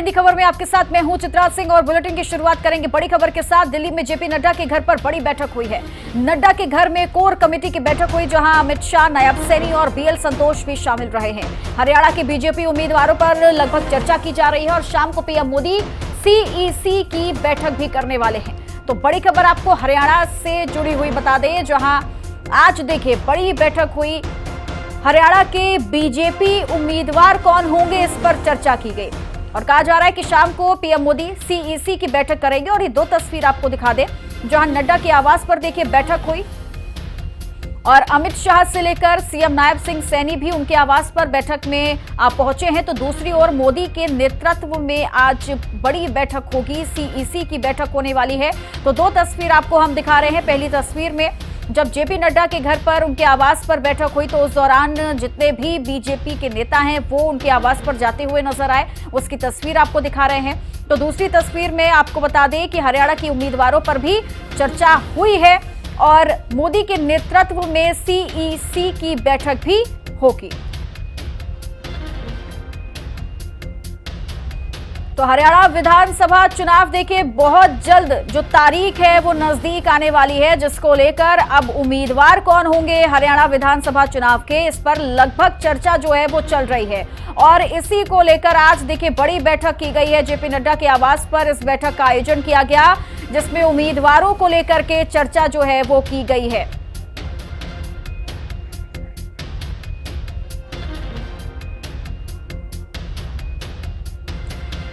हिंदी खबर में आपके साथ मैं हूं चित्रा सिंह और बुलेटिन की शुरुआत करेंगे बड़ी खबर के साथ। दिल्ली में जेपी नड्डा के घर पर बड़ी बैठक हुई है। नड्डा के घर में कोर कमेटी की बैठक हुई, जहां अमित शाह, नायब सैनी और बीएल संतोष भी शामिल रहे हैं। हरियाणा के बीजेपी उम्मीदवारों पर लगभग चर्चा की जा रही है और शाम को पीएम मोदी सीईसी की बैठक भी करने वाले हैं। तो बड़ी खबर आपको हरियाणा से जुड़ी हुई बता दें, जहां आज देखिए बड़ी बैठक हुई। हरियाणा के बीजेपी उम्मीदवार कौन होंगे, इस पर चर्चा की गई और कहा जा रहा है कि शाम को पीएम मोदी सीईसी की बैठक करेंगे। और ये दो तस्वीर आपको दिखा दें, जहां नड्डा के आवास पर देखिए बैठक हुई और अमित शाह से लेकर सीएम नायब सिंह सैनी भी उनके आवास पर बैठक में पहुंचे हैं। तो दूसरी ओर मोदी के नेतृत्व में आज बड़ी बैठक होगी, सीईसी की बैठक होने वाली है। तो दो तस्वीर आपको हम दिखा रहे हैं। पहली तस्वीर में जब जेपी नड्डा के घर पर उनके आवास पर बैठक हुई, तो उस दौरान जितने भी बीजेपी के नेता हैं वो उनके आवास पर जाते हुए नजर आए, उसकी तस्वीर आपको दिखा रहे हैं। तो दूसरी तस्वीर में आपको बता दें कि हरियाणा के उम्मीदवारों पर भी चर्चा हुई है और मोदी के नेतृत्व में सीईसी की बैठक भी होगी। तो हरियाणा विधानसभा चुनाव देखिए बहुत जल्द जो तारीख है वो नजदीक आने वाली है, जिसको लेकर अब उम्मीदवार कौन होंगे हरियाणा विधानसभा चुनाव के, इस पर लगभग चर्चा जो है वो चल रही है। और इसी को लेकर आज देखिए बड़ी बैठक की गई है जेपी नड्डा के आवास पर। इस बैठक का आयोजन किया गया, जिसमें उम्मीदवारों को लेकर के चर्चा जो है वो की गई है।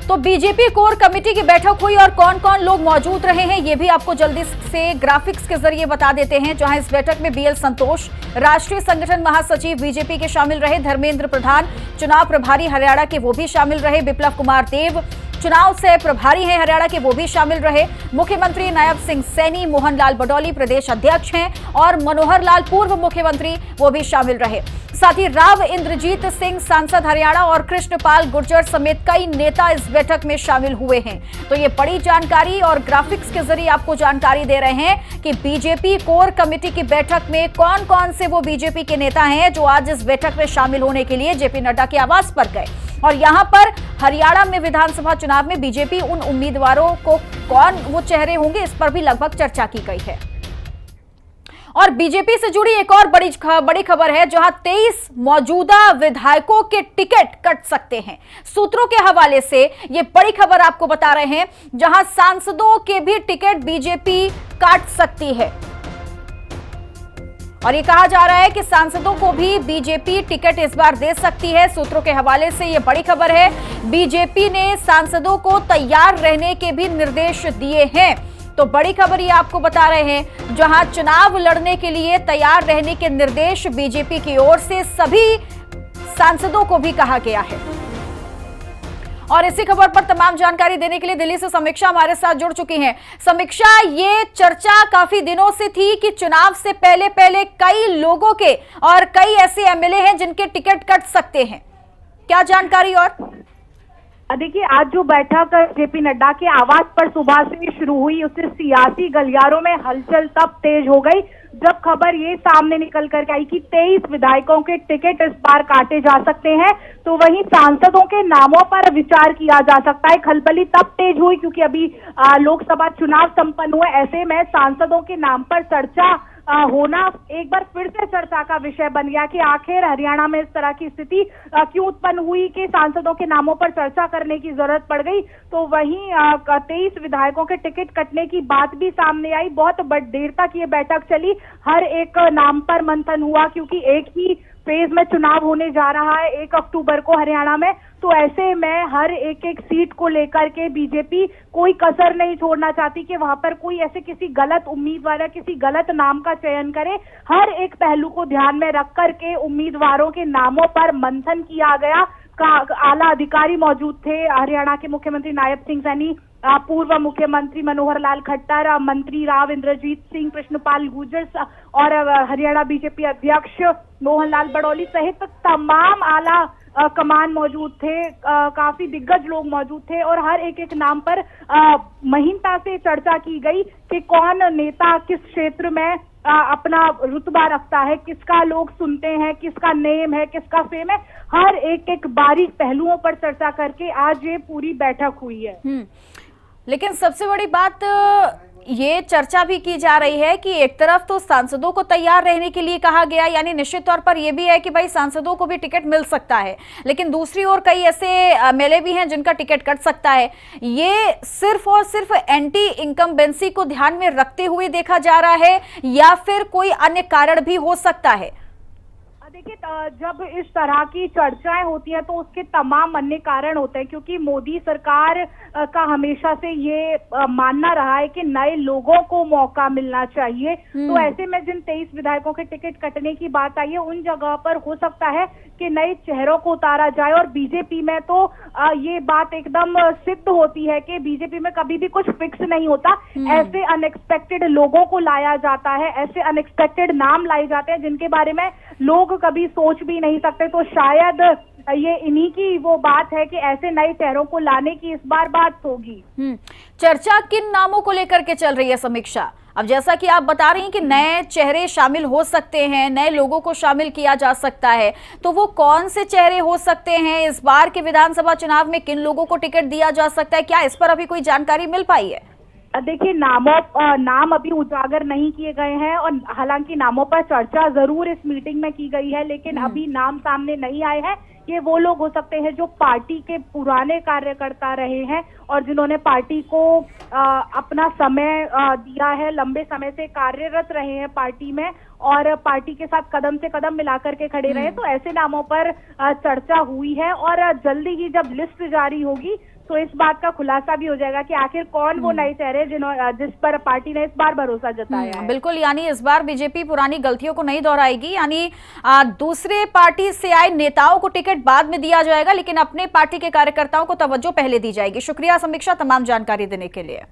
तो बीजेपी कोर कमेटी की बैठक हुई और कौन कौन लोग मौजूद रहे हैं ये भी आपको जल्दी से ग्राफिक्स के जरिए बता देते हैं। जहां इस बैठक में बीएल संतोष, राष्ट्रीय संगठन महासचिव बीजेपी के शामिल रहे। धर्मेंद्र प्रधान, चुनाव प्रभारी हरियाणा के, वो भी शामिल रहे। बिप्लब कुमार देव, चुनाव से प्रभारी हैं हरियाणा के, वो भी शामिल रहे। मुख्यमंत्री नायब सिंह सैनी, मोहन लाल बडौली प्रदेश अध्यक्ष हैं और मनोहर लाल पूर्व मुख्यमंत्री, वो भी शामिल रहे। साथ ही राव इंद्रजीत सिंह सांसद हरियाणा और कृष्णपाल गुर्जर समेत कई नेता इस बैठक में शामिल हुए हैं। तो ये बड़ी जानकारी और ग्राफिक्स के जरिए आपको जानकारी दे रहे हैं कि बीजेपी कोर कमेटी की बैठक में कौन कौन से वो बीजेपी के नेता हैं जो आज इस बैठक में शामिल होने के लिए जेपी नड्डा के आवास पर गए। और यहां पर हरियाणा में विधानसभा चुनाव में बीजेपी उन उम्मीदवारों को कौन वो चेहरे होंगे, इस पर भी लगभग चर्चा की गई है। और बीजेपी से जुड़ी एक और बड़ी खबर है, जहां 23 मौजूदा विधायकों के टिकट कट सकते हैं। सूत्रों के हवाले से ये बड़ी खबर आपको बता रहे हैं, जहां सांसदों के भी टिकट बीजेपी काट सकती है। और ये कहा जा रहा है कि सांसदों को भी बीजेपी टिकट इस बार दे सकती है। सूत्रों के हवाले से ये बड़ी खबर है। बीजेपी ने सांसदों को तैयार रहने के भी निर्देश दिए हैं। तो बड़ी खबर ये आपको बता रहे हैं, जहां चुनाव लड़ने के लिए तैयार रहने के निर्देश बीजेपी की ओर से सभी सांसदों को भी कहा गया है। और इसी खबर पर तमाम जानकारी देने के लिए दिल्ली से समीक्षा हमारे साथ जुड़ चुकी हैं। समीक्षा, ये चर्चा काफी दिनों से थी कि चुनाव से पहले पहले कई लोगों के और कई ऐसे एमएलए हैं जिनके टिकट कट सकते हैं, क्या जानकारी? और देखिए, आज जो बैठक जेपी नड्डा के आवास पर सुबह से शुरू हुई, उससे सियासी गलियारों में हलचल तब तेज हो गई जब खबर ये सामने निकल कर आई कि 23 विधायकों के टिकट इस बार काटे जा सकते हैं। तो वहीं सांसदों के नामों पर विचार किया जा सकता है। खलबली तब तेज हुई क्योंकि अभी लोकसभा चुनाव संपन्न हुए, ऐसे में सांसदों के नाम पर चर्चा होना एक बार फिर से चर्चा का विषय बन गया कि आखिर हरियाणा में इस तरह की स्थिति क्यों उत्पन्न हुई कि सांसदों के नामों पर चर्चा करने की जरूरत पड़ गई। तो वहीं 23 विधायकों के टिकट कटने की बात भी सामने आई। बहुत देर तक ये बैठक चली, हर एक नाम पर मंथन हुआ क्योंकि एक ही फेज में चुनाव होने जा रहा है 1 अक्टूबर को हरियाणा में। तो ऐसे में हर एक एक सीट को लेकर के बीजेपी कोई कसर नहीं छोड़ना चाहती कि वहां पर कोई ऐसे किसी गलत उम्मीदवार या किसी गलत नाम का चयन करे। हर एक पहलू को ध्यान में रख करके उम्मीदवारों के नामों पर मंथन किया गया। आला अधिकारी मौजूद थे, हरियाणा के मुख्यमंत्री नायब सिंह सैनी, पूर्व मुख्यमंत्री मनोहर लाल खट्टर, मंत्री राव इंद्रजीत सिंह, कृष्णपाल गुर्जर और हरियाणा बीजेपी अध्यक्ष मोहन लाल बडौली सहित तमाम आला कमान मौजूद थे। काफी दिग्गज लोग मौजूद थे और हर एक एक नाम पर महीनता से चर्चा की गई कि कौन नेता किस क्षेत्र में अपना रुतबा रखता है, किसका लोग सुनते हैं, किसका नेम है, किसका फेम है, हर एक एक बारीक पहलुओं पर चर्चा करके आज ये पूरी बैठक हुई है। लेकिन सबसे बड़ी बात ये चर्चा भी की जा रही है कि एक तरफ तो सांसदों को तैयार रहने के लिए कहा गया, यानी निश्चित तौर पर यह भी है कि भाई सांसदों को भी टिकट मिल सकता है, लेकिन दूसरी ओर कई ऐसे एमएलए भी हैं जिनका टिकट कट सकता है। ये सिर्फ और सिर्फ एंटी इनकम्बेंसी को ध्यान में रखते हुए देखा जा रहा है या फिर कोई अन्य कारण भी हो सकता है? देखिए, जब इस तरह की चर्चाएं होती हैं तो उसके तमाम अन्य कारण होते हैं, क्योंकि मोदी सरकार का हमेशा से ये मानना रहा है कि नए लोगों को मौका मिलना चाहिए। तो ऐसे में जिन 23 विधायकों के टिकट कटने की बात आई है, उन जगह पर हो सकता है कि नए चेहरों को उतारा जाए। और बीजेपी में तो ये बात एकदम सिद्ध होती है कि बीजेपी में कभी भी कुछ फिक्स नहीं होता। ऐसे अनएक्सपेक्टेड लोगों को लाया जाता है, ऐसे अनएक्सपेक्टेड नाम लाए जाते हैं जिनके बारे में लोग कभी सोच भी नहीं सकते। तो शायद ये इन्हीं की वो बात है कि ऐसे नए चेहरों को लाने की इस बार बात होगी। चर्चा किन नामों को लेकर के चल रही है समीक्षा? अब जैसा कि आप बता रही हैं कि नए चेहरे शामिल हो सकते हैं, नए लोगों को शामिल किया जा सकता है, तो वो कौन से चेहरे हो सकते हैं? इस बार के विधानसभा चुनाव में किन लोगों को टिकट दिया जा सकता है? क्या इस पर अभी कोई जानकारी मिल पाई है? देखिए, नाम अभी उजागर नहीं किए गए हैं, और हालांकि नामों पर चर्चा जरूर इस मीटिंग में की गई है, लेकिन अभी नाम सामने नहीं आए हैं। ये वो लोग हो सकते हैं जो पार्टी के पुराने कार्यकर्ता रहे हैं और जिन्होंने पार्टी को अपना समय दिया है, लंबे समय से कार्यरत रहे हैं पार्टी में और पार्टी के साथ कदम से कदम मिलाकर के खड़े रहे। तो ऐसे नामों पर चर्चा हुई है और जल्दी ही जब लिस्ट जारी होगी तो इस बात का खुलासा भी हो जाएगा कि आखिर कौन वो नए चेहरे जिस पर पार्टी ने इस बार भरोसा जताया है। बिल्कुल, यानी इस बार बीजेपी पुरानी गलतियों को नहीं दोहराएगी, यानी दूसरे पार्टी से आए नेताओं को टिकट बाद में दिया जाएगा, लेकिन अपने पार्टी के कार्यकर्ताओं को तवज्जो पहले दी जाएगी। शुक्रिया समीक्षा, तमाम जानकारी देने के लिए।